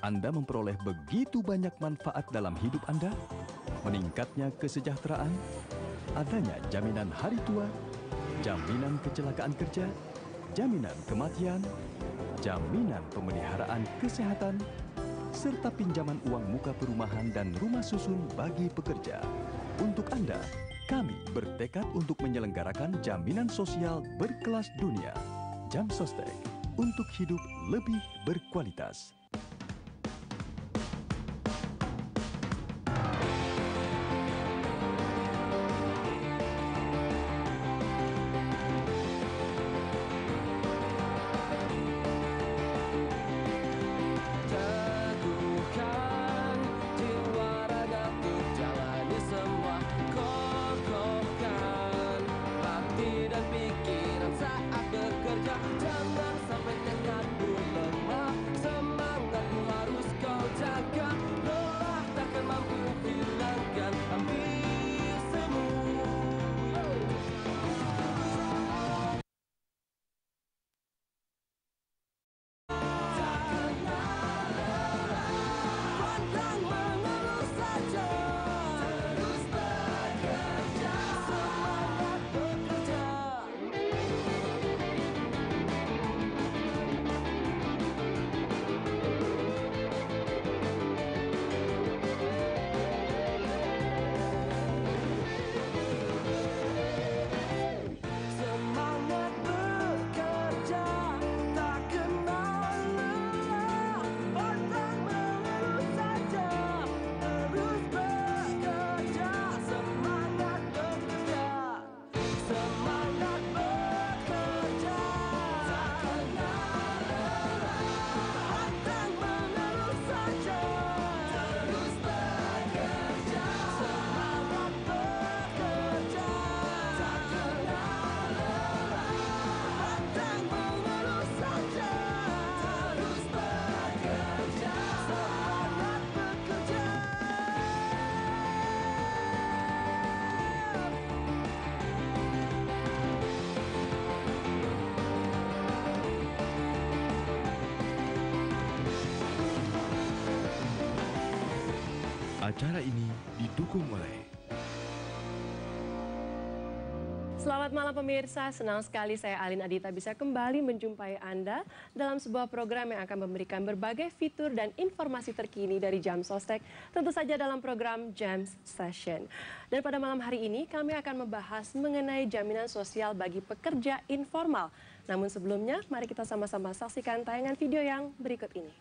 Anda memperoleh begitu banyak manfaat dalam hidup Anda, meningkatnya kesejahteraan, adanya jaminan hari tua, jaminan kecelakaan kerja, jaminan kematian, jaminan pemeliharaan kesehatan, serta pinjaman uang muka perumahan dan rumah susun bagi pekerja. Untuk Anda, kami bertekad untuk menyelenggarakan jaminan sosial berkelas dunia. Jam Sostek, untuk hidup lebih berkualitas. Acara ini didukung oleh... Selamat malam pemirsa, senang sekali saya Alin Adita bisa kembali menjumpai Anda dalam sebuah program yang akan memberikan berbagai fitur dan informasi terkini dari Jam Sostek, tentu saja dalam program Jam Session. Dan pada malam hari ini kami akan membahas mengenai jaminan sosial bagi pekerja informal. Namun sebelumnya, mari kita sama-sama saksikan tayangan video yang berikut ini.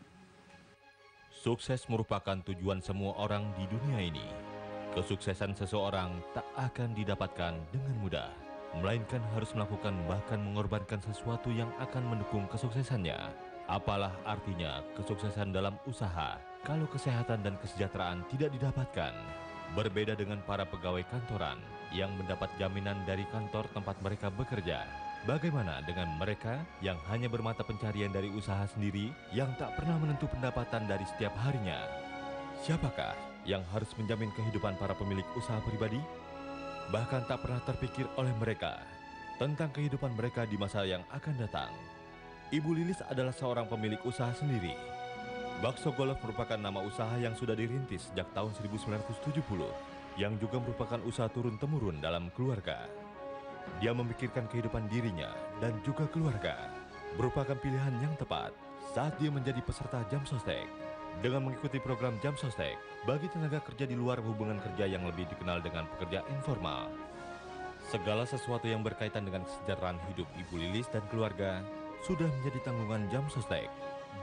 Sukses merupakan tujuan semua orang di dunia ini. Kesuksesan seseorang tak akan didapatkan dengan mudah, melainkan harus melakukan bahkan mengorbankan sesuatu yang akan mendukung kesuksesannya. Apalah artinya kesuksesan dalam usaha kalau kesehatan dan kesejahteraan tidak didapatkan? Berbeda dengan para pegawai kantoran yang mendapat jaminan dari kantor tempat mereka bekerja. Bagaimana dengan mereka yang hanya bermata pencarian dari usaha sendiri yang tak pernah menentu pendapatan dari setiap harinya? Siapakah yang harus menjamin kehidupan para pemilik usaha pribadi? Bahkan tak pernah terpikir oleh mereka tentang kehidupan mereka di masa yang akan datang. Ibu Lilis adalah seorang pemilik usaha sendiri. Bakso Golf merupakan nama usaha yang sudah dirintis sejak tahun 1970, yang juga merupakan usaha turun-temurun dalam keluarga. Dia memikirkan kehidupan dirinya dan juga keluarga. Merupakan pilihan yang tepat saat dia menjadi peserta Jam Sostek. Dengan mengikuti program Jam Sostek bagi tenaga kerja di luar hubungan kerja yang lebih dikenal dengan pekerja informal. Segala sesuatu yang berkaitan dengan kesejahteraan hidup Ibu Lilis dan keluarga sudah menjadi tanggungan Jam Sostek.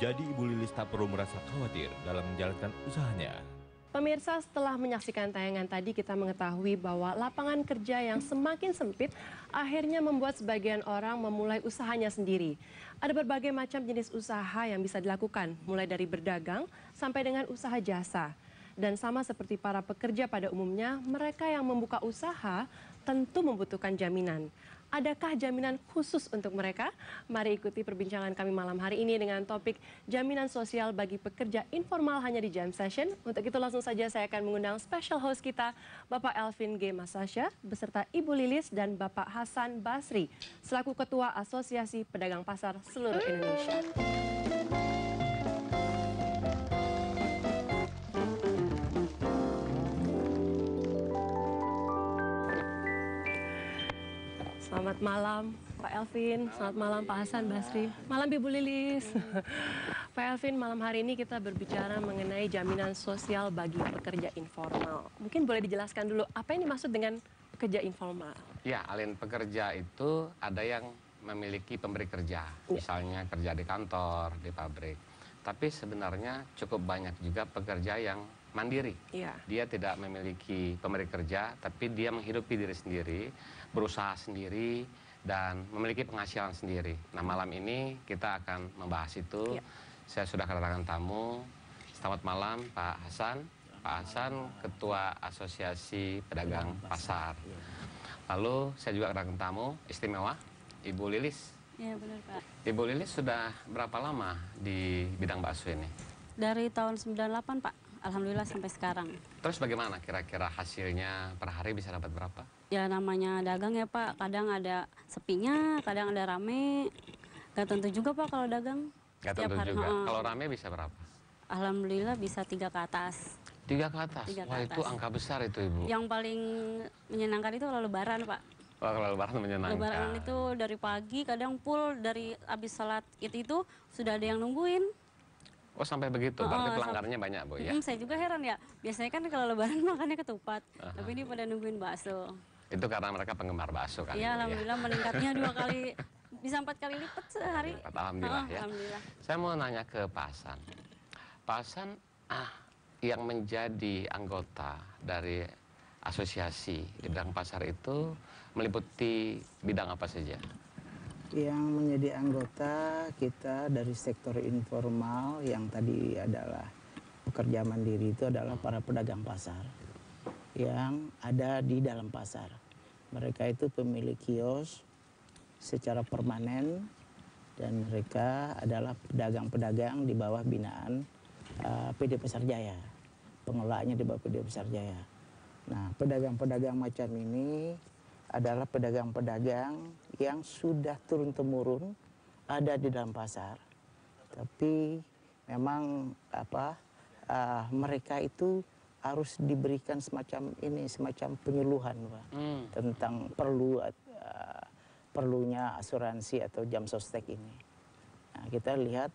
Jadi Ibu Lilis tak perlu merasa khawatir dalam menjalankan usahanya. Pemirsa, setelah menyaksikan tayangan tadi kita mengetahui bahwa lapangan kerja yang semakin sempit akhirnya membuat sebagian orang memulai usahanya sendiri. Ada berbagai macam jenis usaha yang bisa dilakukan, mulai dari berdagang sampai dengan usaha jasa. Dan sama seperti para pekerja pada umumnya, mereka yang membuka usaha tentu membutuhkan jaminan. Adakah jaminan khusus untuk mereka? Mari ikuti perbincangan kami malam hari ini dengan topik jaminan sosial bagi pekerja informal hanya di Jam Session. Untuk itu langsung saja saya akan mengundang special host kita, Bapak Elvin G. Masasya, beserta Ibu Lilis dan Bapak Hasan Basri, selaku Ketua Asosiasi Pedagang Pasar Seluruh Indonesia. Selamat malam Pak Elvin, selamat malam Pak Hasan Basri, malam Ibu Lilis. Pak Elvin, malam hari ini kita berbicara mengenai jaminan sosial bagi pekerja informal. Mungkin boleh dijelaskan dulu apa yang dimaksud dengan pekerja informal? Ya, Alin, pekerja itu ada yang memiliki pemberi kerja, misalnya kerja di kantor, di pabrik. Tapi sebenarnya cukup banyak juga pekerja yang mandiri. Dia tidak memiliki pemberi kerja, tapi dia menghidupi diri sendiri, berusaha sendiri, dan memiliki penghasilan sendiri. Nah, malam ini kita akan membahas itu. Saya sudah kedatangan tamu. Selamat malam Pak Hasan. Pak Hasan, Ketua Asosiasi Pedagang Pasar. Lalu saya juga kedatangan tamu istimewa, Ibu Lilis. Iya benar Pak. Ibu Lilis sudah berapa lama di bidang bakso ini? Dari tahun 98 Pak. Alhamdulillah sampai sekarang. Terus bagaimana kira-kira hasilnya per hari bisa dapat berapa? Ya namanya dagang ya Pak, kadang ada sepinya, kadang ada rame. Gak tentu juga Pak kalau dagang. Gak tentu juga. Kalau rame bisa berapa? Alhamdulillah bisa 3 ke atas. 3 ke atas? 3 ke Wah, atas. itu angka besar itu Ibu. Yang paling menyenangkan itu kalau lebaran Pak. Wah, kalau lebaran menyenangkan. Lebaran itu dari pagi, kadang full dari habis sholat itu sudah ada yang nungguin. Oh sampai begitu, berarti pelanggannya banyak Bu ya? Saya juga heran ya, biasanya kan kalau lebaran makannya ketupat, tapi ini pada nungguin bakso. Itu karena mereka penggemar bakso kan? Iya, alhamdulillah meningkatnya 2 kali, bisa 4 kali lipat sehari. Alhamdulillah ya. Alhamdulillah. Saya mau nanya ke Pak Hasan. Pak Hasan, yang menjadi anggota dari asosiasi di bidang pasar itu meliputi bidang apa saja? Yang menjadi anggota kita dari sektor informal yang tadi adalah pekerja mandiri itu adalah para pedagang pasar yang ada di dalam pasar. Mereka itu pemilik kios secara permanen dan mereka adalah pedagang-pedagang di bawah binaan PD Pasar Jaya. Pengelolaannya di bawah PD Pasar Jaya. Nah, pedagang-pedagang macam ini adalah pedagang-pedagang yang sudah turun-temurun ada di dalam pasar. Tapi memang mereka itu harus diberikan semacam penyuluhan Pak, tentang perlunya asuransi atau jam sostek ini. Nah, kita lihat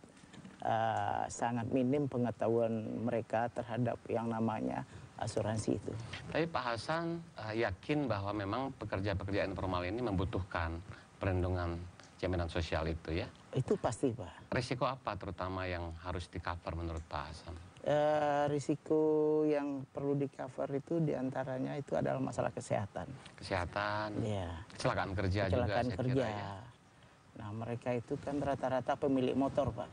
sangat minim pengetahuan mereka terhadap yang namanya asuransi itu. Tapi Pak Hasan yakin bahwa memang pekerja-pekerja informal ini membutuhkan perlindungan jaminan sosial itu ya? Itu pasti Pak. Risiko apa terutama yang harus di-cover menurut Pak Hasan? Risiko yang perlu di-cover itu diantaranya itu adalah masalah kesehatan. Kesehatan, ya. Kecelakaan kerja Kecelakaan juga kerja. saya kira ya. Nah mereka itu kan rata-rata pemilik motor Pak.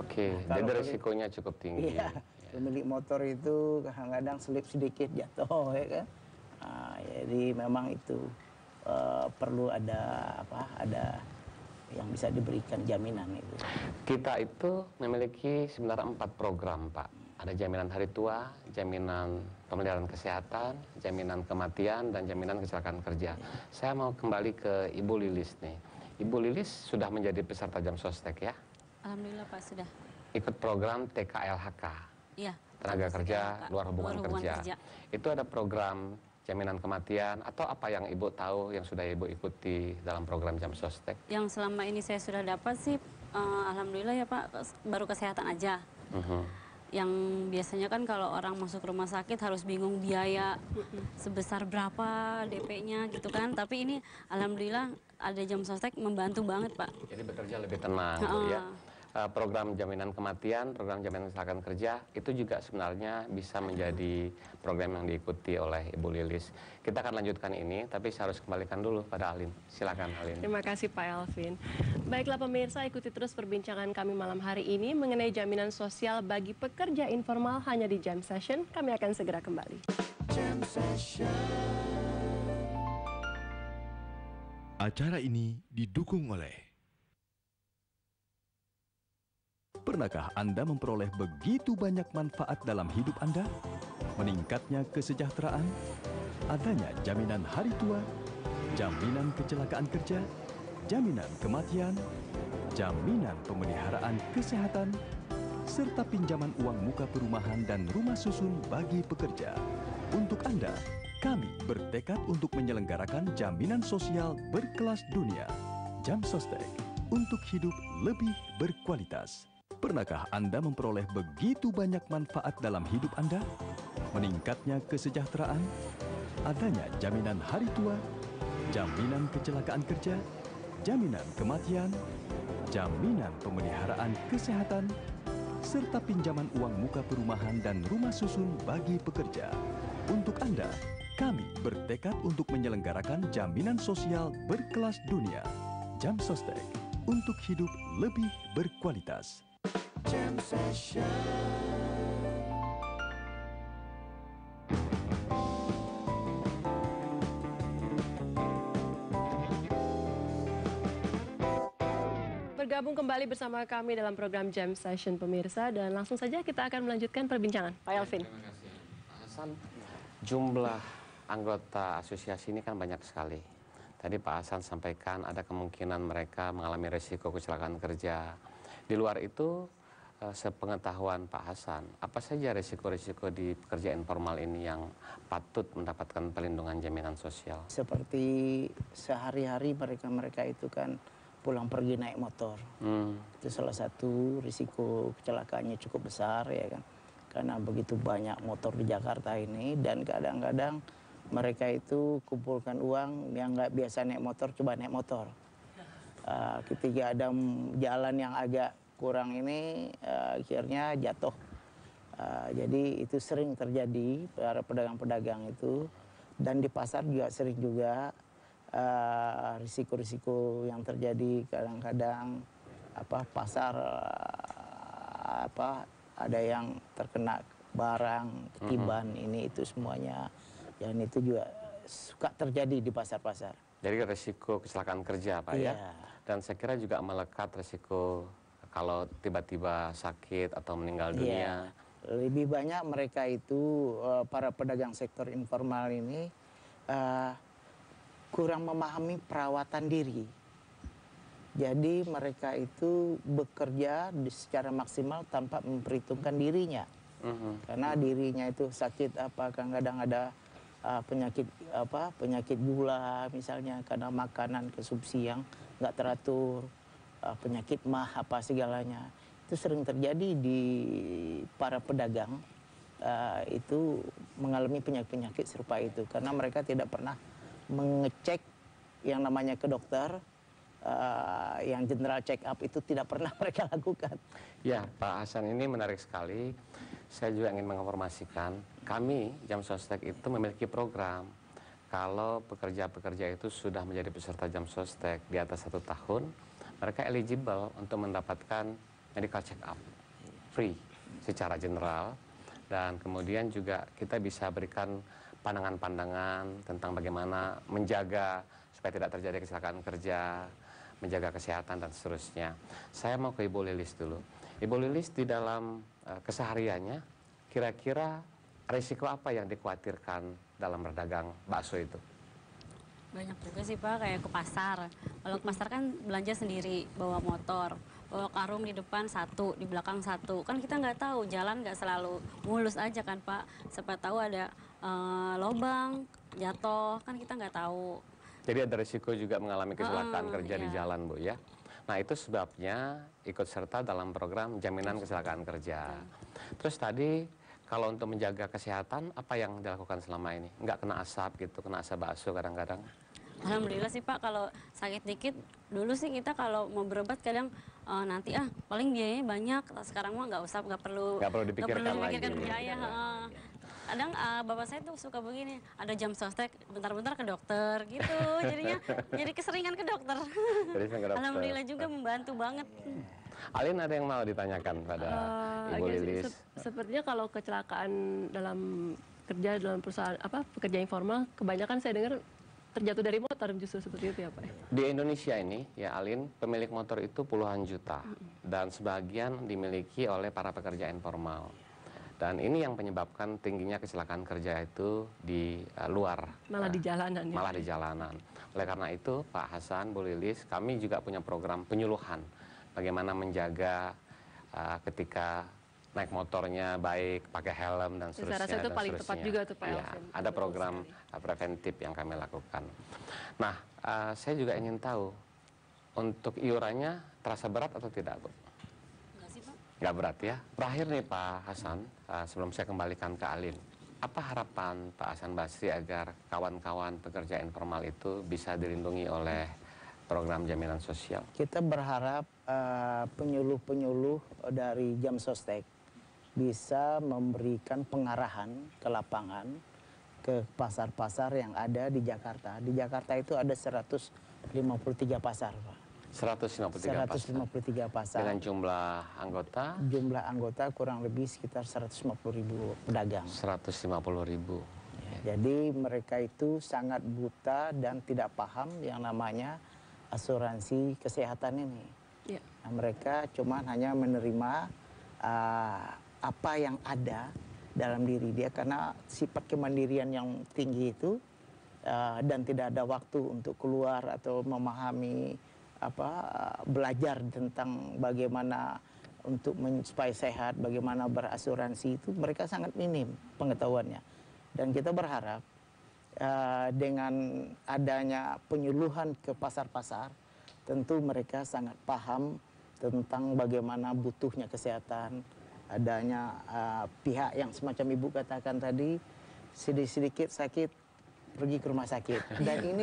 Oke, Nah, jadi risikonya cukup tinggi. Iya. Pemilik motor itu kadang-kadang slip sedikit jatuh ya kan. Nah, jadi memang itu perlu ada yang bisa diberikan jaminan itu. Kita itu memiliki sebenarnya 4 program Pak. Ada jaminan hari tua, jaminan pemeliharaan kesehatan, jaminan kematian, dan jaminan kecelakaan kerja. Saya mau kembali ke Ibu Lilis nih. Ibu Lilis sudah menjadi peserta jam sostek ya? Alhamdulillah Pak sudah. Ikut program TKLHK. Iya. Tenaga kerja, luar hubungan kerja. Itu ada program jaminan kematian atau apa yang Ibu tahu yang sudah Ibu ikuti dalam program jam sostek? Yang selama ini saya sudah dapat sih, alhamdulillah ya Pak, baru kesehatan aja. Yang biasanya kan kalau orang masuk rumah sakit harus bingung biaya sebesar berapa DP-nya gitu kan. Tapi ini alhamdulillah ada jam sostek membantu banget Pak. Jadi bekerja lebih tenang Bu ya. Program jaminan kematian, program jaminan kecelakaan kerja itu juga sebenarnya bisa menjadi program yang diikuti oleh Ibu Lilis. Kita akan lanjutkan ini, tapi saya harus kembalikan dulu pada Alin. Silakan Alin. Terima kasih Pak Elvin. Baiklah pemirsa, ikuti terus perbincangan kami malam hari ini mengenai jaminan sosial bagi pekerja informal hanya di Jam Session. Kami akan segera kembali. Jam Session. Acara ini didukung oleh Pernahkah Anda memperoleh begitu banyak manfaat dalam hidup Anda? Meningkatnya kesejahteraan, adanya jaminan hari tua, jaminan kecelakaan kerja, jaminan kematian, jaminan pemeliharaan kesehatan, serta pinjaman uang muka perumahan dan rumah susun bagi pekerja. Untuk Anda, kami bertekad untuk menyelenggarakan jaminan sosial berkelas dunia. Jam Sostek, untuk hidup lebih berkualitas. Pernahkah Anda memperoleh begitu banyak manfaat dalam hidup Anda? Meningkatnya kesejahteraan, adanya jaminan hari tua, jaminan kecelakaan kerja, jaminan kematian, jaminan pemeliharaan kesehatan, serta pinjaman uang muka perumahan dan rumah susun bagi pekerja. Untuk Anda, kami bertekad untuk menyelenggarakan jaminan sosial berkelas dunia. Jam Sostek, untuk hidup lebih berkualitas. Jam Session. Bergabung kembali bersama kami dalam program Jam Session pemirsa, dan langsung saja kita akan melanjutkan perbincangan. Pak Elvin. Terima kasih. Pak Hasan, jumlah anggota asosiasi ini kan banyak sekali. Tadi Pak Hasan sampaikan ada kemungkinan mereka mengalami risiko kecelakaan kerja. Di luar itu, sepengetahuan Pak Hasan, apa saja risiko-risiko di pekerja informal ini yang patut mendapatkan perlindungan jaminan sosial? Seperti sehari-hari mereka itu kan pulang pergi naik motor. Itu salah satu risiko kecelakaannya cukup besar ya kan. Karena begitu banyak motor di Jakarta ini, dan kadang-kadang mereka itu kumpulkan uang yang nggak biasa naik motor, coba naik motor. Ketika ada jalan yang agak kurang ini, akhirnya jatuh. Jadi itu sering terjadi para pedagang-pedagang itu, dan di pasar juga sering juga risiko-risiko yang terjadi. Kadang-kadang pasar ada yang terkena barang ketiban, ini itu semuanya. Dan itu juga suka terjadi di pasar-pasar. Jadi risiko kecelakaan kerja Pak ya. Dan saya kira juga melekat risiko kalau tiba-tiba sakit atau meninggal dunia. Lebih banyak mereka itu para pedagang sektor informal ini kurang memahami perawatan diri. Jadi mereka itu bekerja secara maksimal tanpa memperhitungkan dirinya. Karena dirinya itu sakit kadang-kadang ada penyakit gula misalnya karena makanan konsumsi yang nggak teratur, penyakit mah segalanya. Itu sering terjadi di para pedagang, itu mengalami penyakit-penyakit serupa itu karena mereka tidak pernah mengecek yang namanya ke dokter. Yang general check up itu tidak pernah mereka lakukan. Ya, Pak Hasan, ini menarik sekali. Saya juga ingin menginformasikan, kami Jam Sostek itu memiliki program. Kalau pekerja-pekerja itu sudah menjadi peserta Jam Sostek di atas 1 tahun, mereka eligible untuk mendapatkan medical check up free secara general. Dan kemudian juga kita bisa berikan pandangan-pandangan tentang bagaimana menjaga supaya tidak terjadi kecelakaan kerja, menjaga kesehatan dan seterusnya. Saya mau ke Ibu Lilis dulu. Ibu Lilis, di dalam kesehariannya kira-kira risiko apa yang dikhawatirkan dalam berdagang bakso itu? Banyak juga sih Pak, kayak ke pasar. Kalau ke pasar kan belanja sendiri, bawa motor, bawa karung di depan satu, di belakang satu. Kan kita nggak tahu, jalan nggak selalu mulus aja kan Pak. Siapa tahu ada lobang, jatuh, kan kita nggak tahu. Jadi ada risiko juga mengalami kecelakaan kerja di jalan, Bu ya. Nah, itu sebabnya ikut serta dalam program jaminan kecelakaan kerja. Terus tadi kalau untuk menjaga kesehatan, apa yang dilakukan selama ini? Nggak kena asap gitu, kena asap bakso kadang-kadang? Alhamdulillah sih Pak, kalau sakit dikit, dulu sih kita kalau mau berobat kadang nanti paling biayanya banyak. Sekarang mah nggak perlu dipikirkan lagi. biaya. Kadang bapak saya tuh suka begini, ada Jam Sostek, bentar-bentar ke dokter gitu, jadinya jadi keseringan ke dokter. Alhamdulillah juga membantu banget. Alin, ada yang mau ditanyakan pada Ibu Lilis? Sepertinya kalau kecelakaan dalam perusahaan pekerja informal, kebanyakan saya dengar terjatuh dari motor, justru seperti itu ya Pak? Di Indonesia ini ya Alin, pemilik motor itu puluhan juta dan sebagian dimiliki oleh para pekerja informal. Dan ini yang menyebabkan tingginya kecelakaan kerja itu di luar. Malah di jalanan. Malah di jalanan. Oleh karena itu Pak Hasan, Bu Lilis, kami juga punya program penyuluhan. Bagaimana menjaga ketika naik motornya baik, pakai helm dan seterusnya. Saya rasa itu paling tepat juga tuh Pak Ya, Elvin. ada program preventif yang kami lakukan. Nah, saya juga ingin tahu, untuk iurannya terasa berat atau tidak, Bu? Enggak sih, Pak. Nggak berat ya. Terakhir nih Pak Hasan, sebelum saya kembalikan ke Alin, apa harapan Pak Hasan Basri agar kawan-kawan pekerja informal itu bisa dilindungi oleh program jaminan sosial? Kita berharap penyuluh-penyuluh dari Jam Sostek bisa memberikan pengarahan ke lapangan, ke pasar-pasar yang ada di Jakarta. Di Jakarta itu ada 153 pasar, Pak. 153 pasar. Dengan jumlah anggota? Jumlah anggota kurang lebih sekitar 150.000 pedagang. 150.000. Ya, jadi mereka itu sangat buta dan tidak paham yang namanya asuransi kesehatan ini. Ya. Nah, mereka cuma hanya menerima apa yang ada dalam diri dia karena sifat kemandirian yang tinggi itu dan tidak ada waktu untuk keluar atau memahami belajar tentang bagaimana untuk supaya sehat, bagaimana berasuransi itu mereka sangat minim pengetahuannya. Dan kita berharap dengan adanya penyuluhan ke pasar-pasar, tentu mereka sangat paham tentang bagaimana butuhnya kesehatan, adanya pihak yang semacam Ibu katakan tadi, sedikit sakit pergi ke rumah sakit. Dan ini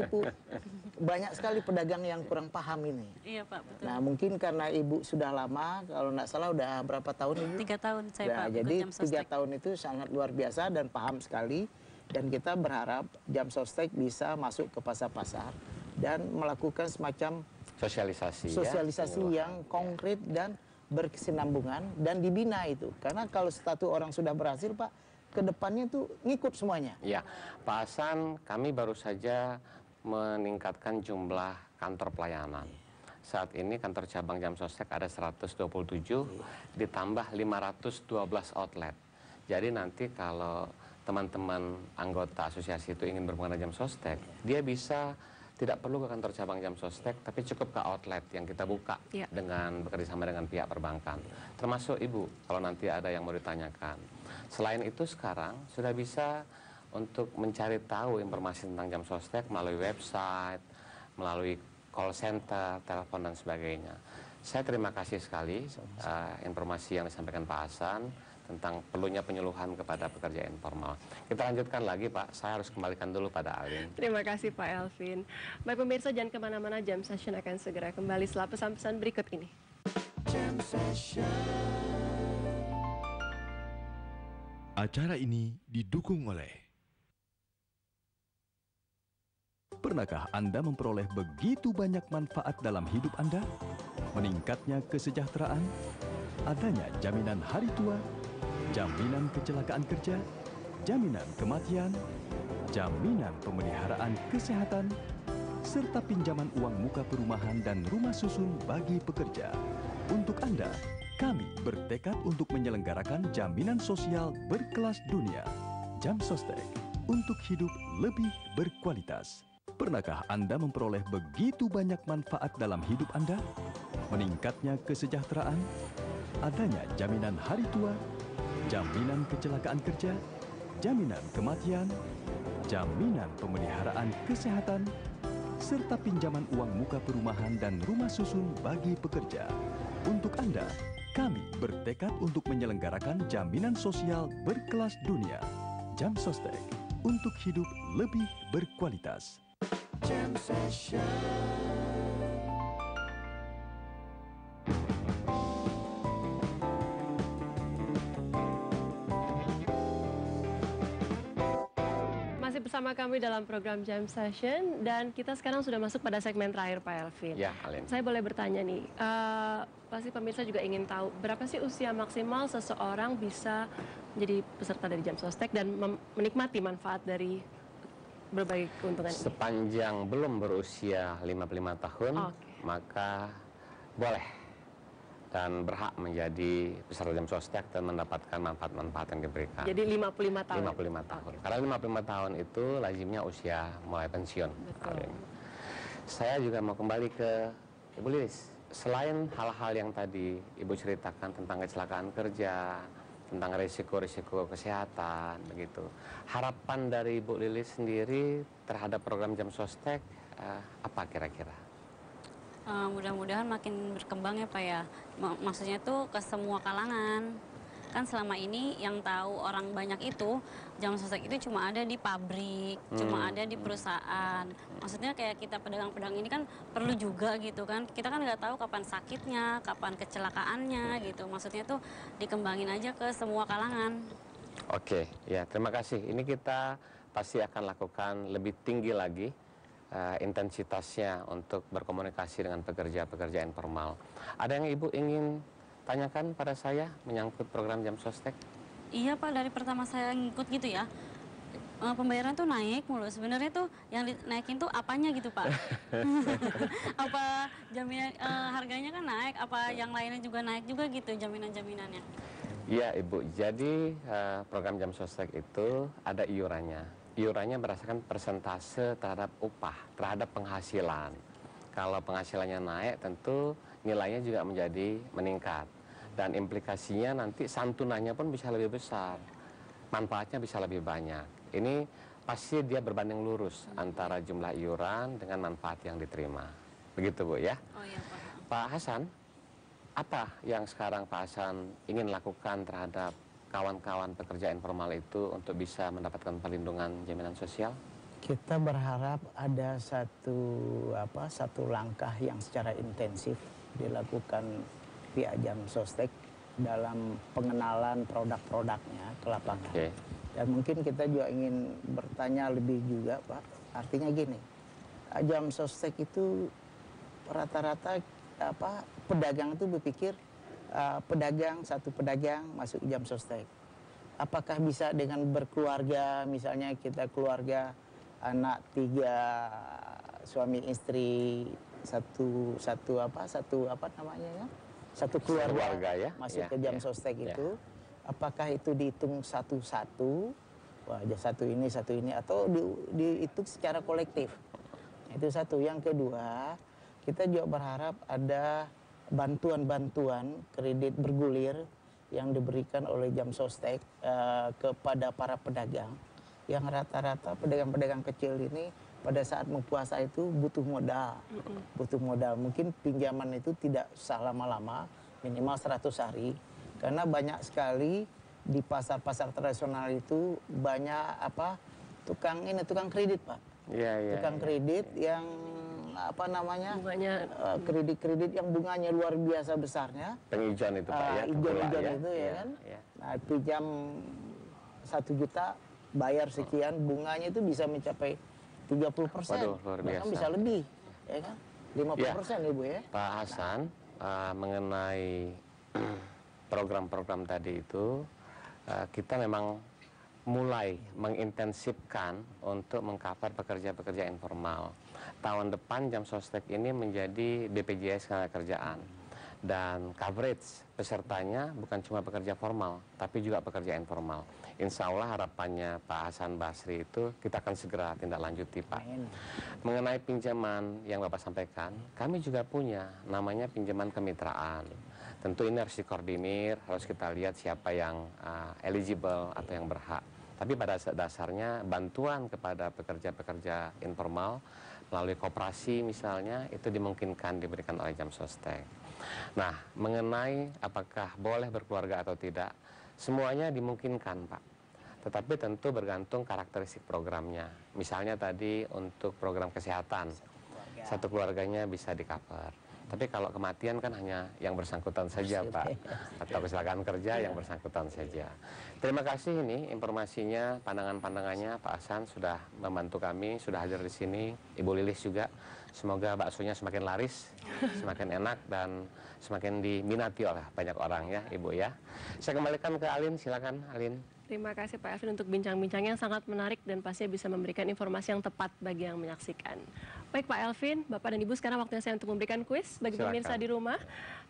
banyak sekali pedagang yang kurang paham ini. Iya Pak, betul. Nah mungkin karena Ibu sudah lama, kalau nggak salah udah berapa tahun Ibu? 3 tahun saya Nah, Pak. jadi Jam Sostek. 3 tahun itu sangat luar biasa dan paham sekali. Dan kita berharap Jam Sostek bisa masuk ke pasar-pasar dan melakukan semacam sosialisasi yang konkret dan berkesinambungan dan dibina itu. Karena kalau satu orang sudah berhasil Pak, kedepannya tuh ngikut semuanya. Ya, Pak Hasan, kami baru saja meningkatkan jumlah kantor pelayanan. Saat ini kantor cabang Jam Sostek ada 127, ditambah 512 outlet. Jadi nanti kalau teman-teman anggota asosiasi itu ingin berhubungan dengan Jam Sostek, dia bisa tidak perlu ke kantor cabang Jam Sostek, tapi cukup ke outlet yang kita buka dengan bekerjasama dengan pihak perbankan. Termasuk Ibu, kalau nanti ada yang mau ditanyakan. Selain itu sekarang sudah bisa untuk mencari tahu informasi tentang Jam Sostek melalui website, melalui call center, telepon dan sebagainya. Saya terima kasih sekali informasi yang disampaikan Pak Hasan tentang perlunya penyuluhan kepada pekerja informal. Kita lanjutkan lagi Pak, saya harus kembalikan dulu pada Alin. Terima kasih Pak Elvin. Baik pemirsa, jangan kemana-mana, Jam Session akan segera kembali setelah pesan-pesan berikut ini. Jam Session. Acara ini didukung oleh Pernahkah Anda memperoleh begitu banyak manfaat dalam hidup Anda? Meningkatnya kesejahteraan, adanya jaminan hari tua, jaminan kecelakaan kerja, jaminan kematian, jaminan pemeliharaan kesehatan, serta pinjaman uang muka perumahan dan rumah susun bagi pekerja. Untuk Anda, kami bertekad untuk menyelenggarakan jaminan sosial berkelas dunia. Jam Sostek, untuk hidup lebih berkualitas. Pernahkah Anda memperoleh begitu banyak manfaat dalam hidup Anda? Meningkatnya kesejahteraan, adanya jaminan hari tua, jaminan kecelakaan kerja, jaminan kematian, jaminan pemeliharaan kesehatan, serta pinjaman uang muka perumahan dan rumah susun bagi pekerja. Untuk Anda, kami bertekad untuk menyelenggarakan jaminan sosial berkelas dunia. Jam Sostek, untuk hidup lebih berkualitas. Jam Session. Masih bersama kami dalam program Jam Session dan kita sekarang sudah masuk pada segmen terakhir Pak Elvin. Ya, Alin. Saya boleh bertanya nih, pasti pemirsa juga ingin tahu berapa sih usia maksimal seseorang bisa menjadi peserta dari Jam Sostek dan menikmati manfaat dari berbagai keuntungan ini? Sepanjang belum berusia 55 tahun, maka boleh dan berhak menjadi peserta Jam Sostek dan mendapatkan manfaat-manfaat yang diberikan. Jadi 55 tahun? 55 tahun. Karena 55 tahun itu lazimnya usia mulai pensiun. Saya juga mau kembali ke Ibu Lilis. selain hal-hal yang tadi Ibu ceritakan tentang kecelakaan kerja, tentang risiko-risiko kesehatan, begitu. Harapan dari Ibu Lilis sendiri terhadap program Jam Sostek apa kira-kira? Mudah-mudahan makin berkembang ya Pak ya. Maksudnya tuh ke semua kalangan. Kan selama ini yang tahu orang banyak itu Jam Sostek itu cuma ada di pabrik, cuma ada di perusahaan. Maksudnya kayak kita pedagang-pedagang ini kan perlu juga gitu kan. Kita kan nggak tahu kapan sakitnya, kapan kecelakaannya gitu. Maksudnya tuh dikembangin aja ke semua kalangan. Oke, ya terima kasih. Ini kita pasti akan lakukan lebih tinggi lagi intensitasnya untuk berkomunikasi dengan pekerja-pekerja informal. Ada yang Ibu ingin tanyakan pada saya menyangkut program Jam Sostek? Iya Pak, dari pertama saya ngikut gitu ya, pembayaran tuh naik mulu. Sebenarnya tuh yang dinaikin tuh apanya gitu Pak? Apa jaminan harganya kan naik, apa yang lainnya juga naik juga gitu jaminan-jaminannya? Iya Ibu, jadi program Jam Sostek itu ada iurannya. Iurannya berdasarkan persentase terhadap upah, terhadap penghasilan. Kalau penghasilannya naik tentu nilainya juga menjadi meningkat. Dan implikasinya nanti santunannya pun bisa lebih besar. Manfaatnya bisa lebih banyak. Ini pasti dia berbanding lurus antara jumlah iuran dengan manfaat yang diterima. Begitu Bu ya? Oh iya Pak. Pak Hasan, apa yang sekarang Pak Hasan ingin lakukan terhadap kawan-kawan pekerja informal itu untuk bisa mendapatkan perlindungan jaminan sosial? Kita berharap ada satu langkah yang secara intensif dilakukan pihak Jam Sostek dalam pengenalan produk-produknya ke lapangan. Okay. Dan mungkin kita juga ingin bertanya lebih juga Pak, artinya gini, Jam Sostek itu rata-rata pedagang itu berpikir satu pedagang masuk Jam Sostek. Apakah bisa dengan berkeluarga, misalnya kita keluarga anak 3 suami istri satu keluarga ya? masuk ke Jam Sostek itu, apakah itu dihitung satu-satu, wah satu ini atau dihitung secara kolektif? Itu satu. Yang kedua, kita juga berharap ada bantuan-bantuan kredit bergulir yang diberikan oleh Jam Sostek kepada para pedagang yang rata-rata pedagang-pedagang kecil ini pada saat mempuasa itu butuh modal. Mungkin pinjaman itu tidak usah lama-lama, minimal 100 hari. Karena banyak sekali di pasar-pasar tradisional itu banyak tukang kredit Pak. Tukang kredit yang kredit-kredit yang bunganya luar biasa besarnya. Pengijon itu Pak ya. Ijon itu ya kan. Nah, pinjam 1 juta, bayar sekian, bunganya itu bisa mencapai 30%. Waduh, luar biasa. Bahkan bisa lebih, ya kan? 50% Ibu ya. Pak Hasan, mengenai program-program tadi itu, kita memang mulai mengintensifkan untuk mengcover pekerja-pekerja informal. Tahun depan Jam Sostek ini menjadi BPJS Ketenagakerjaan. Dan coverage pesertanya bukan cuma pekerja formal, tapi juga pekerja informal. Insya Allah harapannya Pak Hasan Basri itu kita akan segera tindak lanjuti Pak. Mengenai pinjaman yang Bapak sampaikan, kami juga punya namanya pinjaman kemitraan. Tentu ini harus dikoordinir, harus kita lihat siapa yang eligible atau yang berhak. Tapi pada dasarnya bantuan kepada pekerja-pekerja informal melalui koperasi misalnya itu dimungkinkan diberikan oleh Jam Sostek. Nah, mengenai apakah boleh berkeluarga atau tidak, semuanya dimungkinkan Pak. Tetapi tentu bergantung karakteristik programnya. Misalnya tadi untuk program kesehatan, satu keluarganya bisa di-cover. Tapi kalau kematian kan hanya yang bersangkutan saja Pak. Atau kecelakaan kerja yang bersangkutan saja. Terima kasih ini informasinya, pandangan-pandangannya Pak Hasan sudah membantu kami, sudah hadir di sini. Ibu Lilis juga. Semoga baksonya semakin laris, semakin enak dan semakin diminati oleh banyak orang ya Ibu ya. Saya kembalikan ke Alin, silakan Alin. Terima kasih Pak Elvin untuk bincang-bincangnya yang sangat menarik dan pastinya bisa memberikan informasi yang tepat bagi yang menyaksikan. Baik Pak Elvin, Bapak dan Ibu, sekarang waktunya saya untuk memberikan kuis bagi Silakan. pemirsa di rumah.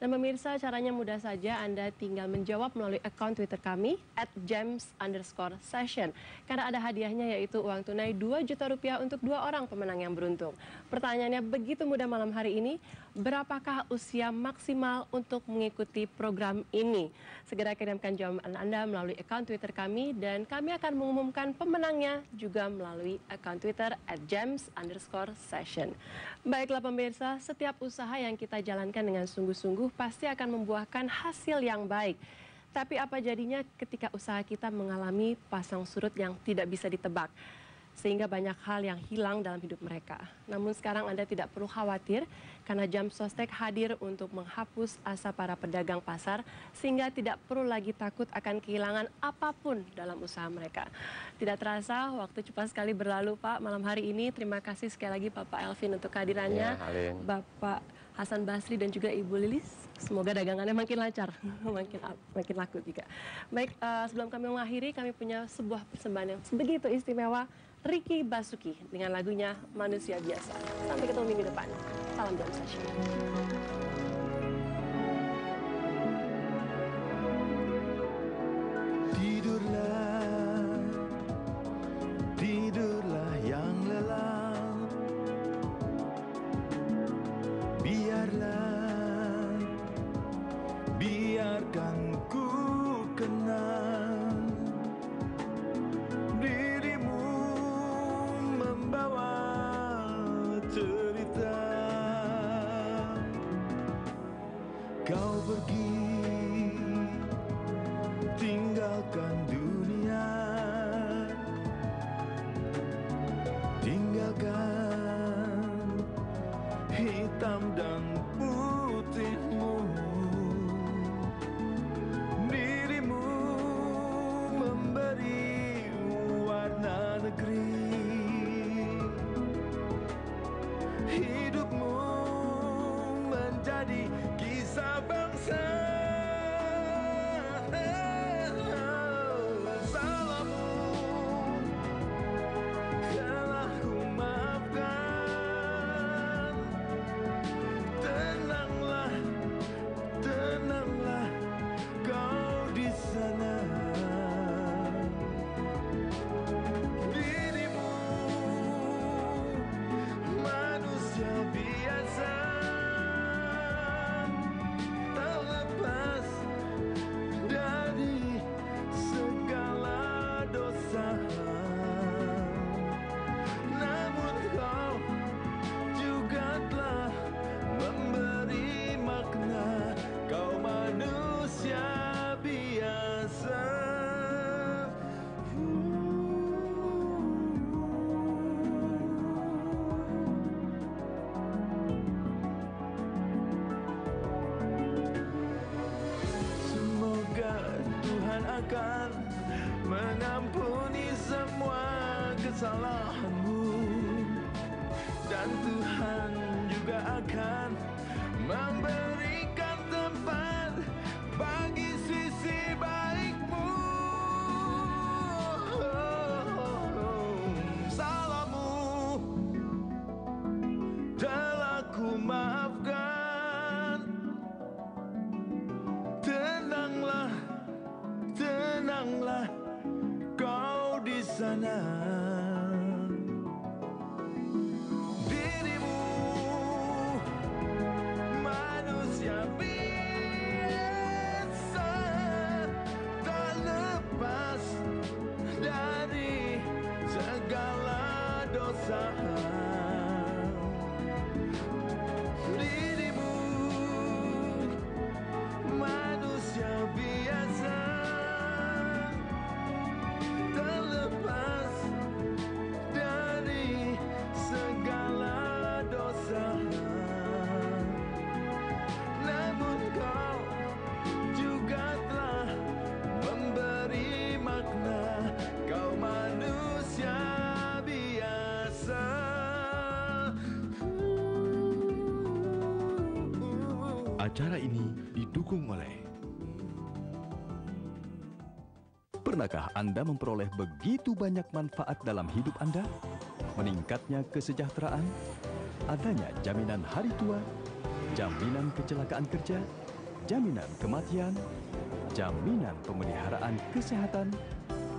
Dan pemirsa, caranya mudah saja, Anda tinggal menjawab melalui akun Twitter kami @gems_session. Karena ada hadiahnya, yaitu uang tunai Rp2 juta untuk 2 orang pemenang yang beruntung. Pertanyaannya begitu mudah malam hari ini, berapakah usia maksimal untuk mengikuti program ini? Segera kirimkan jawaban Anda melalui akun Twitter kami, dan kami akan mengumumkan pemenangnya juga melalui akun Twitter @gems_session. Baiklah pemirsa, setiap usaha yang kita jalankan dengan sungguh-sungguh pasti akan membuahkan hasil yang baik. Tapi apa jadinya ketika usaha kita mengalami pasang surut yang tidak bisa ditebak? Sehingga banyak hal yang hilang dalam hidup mereka. Namun sekarang Anda tidak perlu khawatir, karena Jam Sostek hadir untuk menghapus asa para pedagang pasar, sehingga tidak perlu lagi takut akan kehilangan apapun dalam usaha mereka. Tidak terasa, waktu cepat sekali berlalu Pak malam hari ini. Terima kasih sekali lagi Bapak Elvin untuk kehadirannya. Ya, Bapak Hasan Basri dan juga Ibu Lilis. Semoga dagangannya makin lancar, makin laku juga. Baik, sebelum kami mengakhiri, kami punya sebuah persembahan yang sebegitu istimewa. Ricky Basuki dengan lagunya Manusia Biasa. Sampai ketemu minggu depan. Salam Jam Session. Tidurlah, tidurlah yang lelap. Biarlah, biarkan ku kenal dirimu membawa cerita. Kau pergi tinggalkan dunia, tinggalkan hitam dan putihmu. Dirimu memberi warna negeri. Hidupmu menjadi kisah bangsa. Salahmu telah ku maafkan. Tenanglah, tenanglah kau di sana. Dirimu manusia biasa, terlepas dari segala dosa. Namun kau juga telah memberi makna. Kau manusia biasa. Semoga Tuhan akan mengampuni semua kesalahanmu, dan Tuhan juga akan memberikan tempat bagi sisi baikmu. Salahmu telah ku maafkan. Tenanglah, tenanglah kau di sana. Dirimu manusia biasa, tak lepas dari segala dosa. Dirimu manusia biasa, terlepas dari segala dosa. Namun kau juga telah memberi makna. Kau manusia biasa. Acara ini didukung oleh Pernahkah Anda memperoleh begitu banyak manfaat dalam hidup Anda? Meningkatnya kesejahteraan, adanya jaminan hari tua, jaminan kecelakaan kerja, jaminan kematian, jaminan pemeliharaan kesehatan,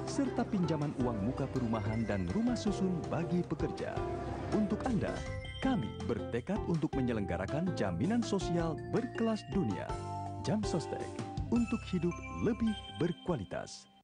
serta pinjaman uang muka perumahan dan rumah susun bagi pekerja. Untuk Anda, kami bertekad untuk menyelenggarakan jaminan sosial berkelas dunia. Jam Sostek, untuk hidup lebih berkualitas.